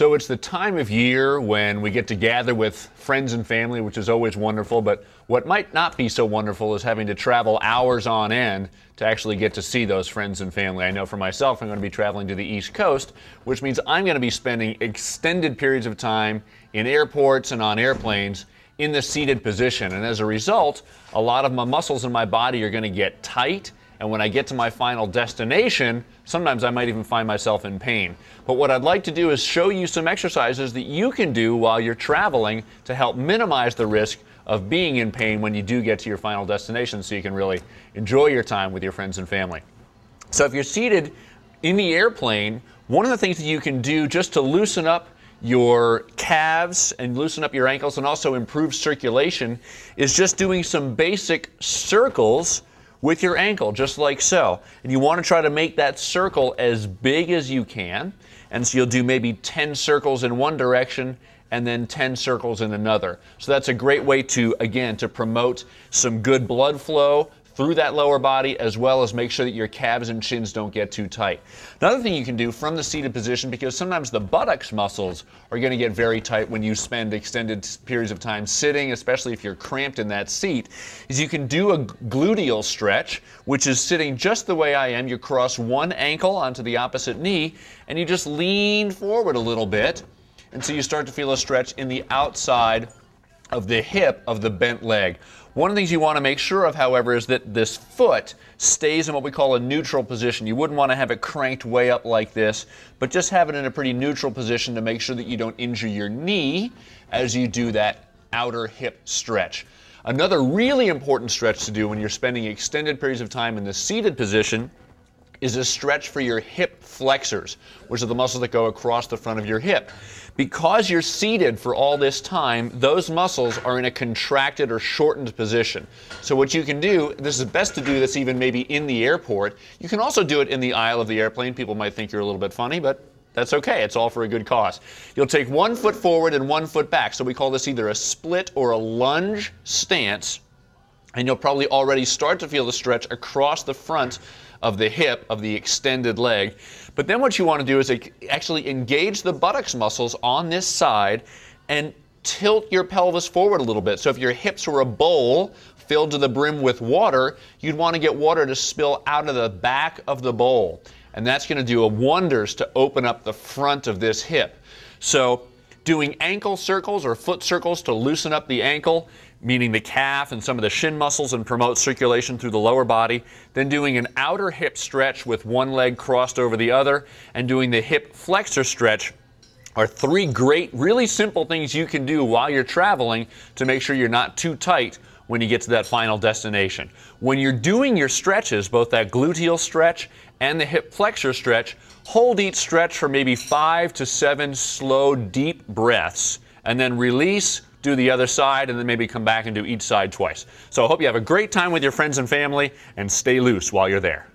So it's the time of year when we get to gather with friends and family, which is always wonderful, but what might not be so wonderful is having to travel hours on end to actually get to see those friends and family. I know for myself, I'm going to be traveling to the East Coast, which means I'm going to be spending extended periods of time in airports and on airplanes in the seated position. And as a result, a lot of my muscles in my body are going to get tight. And when I get to my final destination, sometimes I might even find myself in pain. But what I'd like to do is show you some exercises that you can do while you're traveling to help minimize the risk of being in pain when you do get to your final destination, so you can really enjoy your time with your friends and family. So if you're seated in the airplane, one of the things that you can do just to loosen up your calves and loosen up your ankles and also improve circulation is just doing some basic circles with your ankle, just like so. And you want to try to make that circle as big as you can. And so you'll do maybe 10 circles in one direction and then 10 circles in another. So that's a great way to, again, to promote some good blood flow through that lower body, as well as make sure that your calves and shins don't get too tight. Another thing you can do from the seated position, because sometimes the buttocks muscles are going to get very tight when you spend extended periods of time sitting, especially if you're cramped in that seat, is you can do a gluteal stretch, which is sitting just the way I am. You cross one ankle onto the opposite knee, and you just lean forward a little bit, and so you start to feel a stretch in the outside of the hip of the bent leg. One of the things you want to make sure of, however, is that this foot stays in what we call a neutral position. You wouldn't want to have it cranked way up like this, but just have it in a pretty neutral position to make sure that you don't injure your knee as you do that outer hip stretch. Another really important stretch to do when you're spending extended periods of time in the seated position is a stretch for your hip flexors, which are the muscles that go across the front of your hip. Because you're seated for all this time, those muscles are in a contracted or shortened position. So what you can do, this is best to do this even maybe in the airport. You can also do it in the aisle of the airplane. People might think you're a little bit funny, but that's okay. It's all for a good cause. You'll take one foot forward and one foot back. So we call this either a split or a lunge stance. And you'll probably already start to feel the stretch across the front of the hip of the extended leg. But then what you want to do is actually engage the buttocks muscles on this side and tilt your pelvis forward a little bit. So if your hips were a bowl filled to the brim with water, you'd want to get water to spill out of the back of the bowl. And that's going to do wonders to open up the front of this hip. So doing ankle circles or foot circles to loosen up the ankle, meaning the calf and some of the shin muscles, and promote circulation through the lower body. Then doing an outer hip stretch with one leg crossed over the other, and doing the hip flexor stretch are three great, really simple things you can do while you're traveling to make sure you're not too tight when you get to that final destination. When you're doing your stretches, both that gluteal stretch and the hip flexor stretch, hold each stretch for maybe 5 to 7 slow, deep breaths, and then release, do the other side, and then maybe come back and do each side twice. So I hope you have a great time with your friends and family, and stay loose while you're there.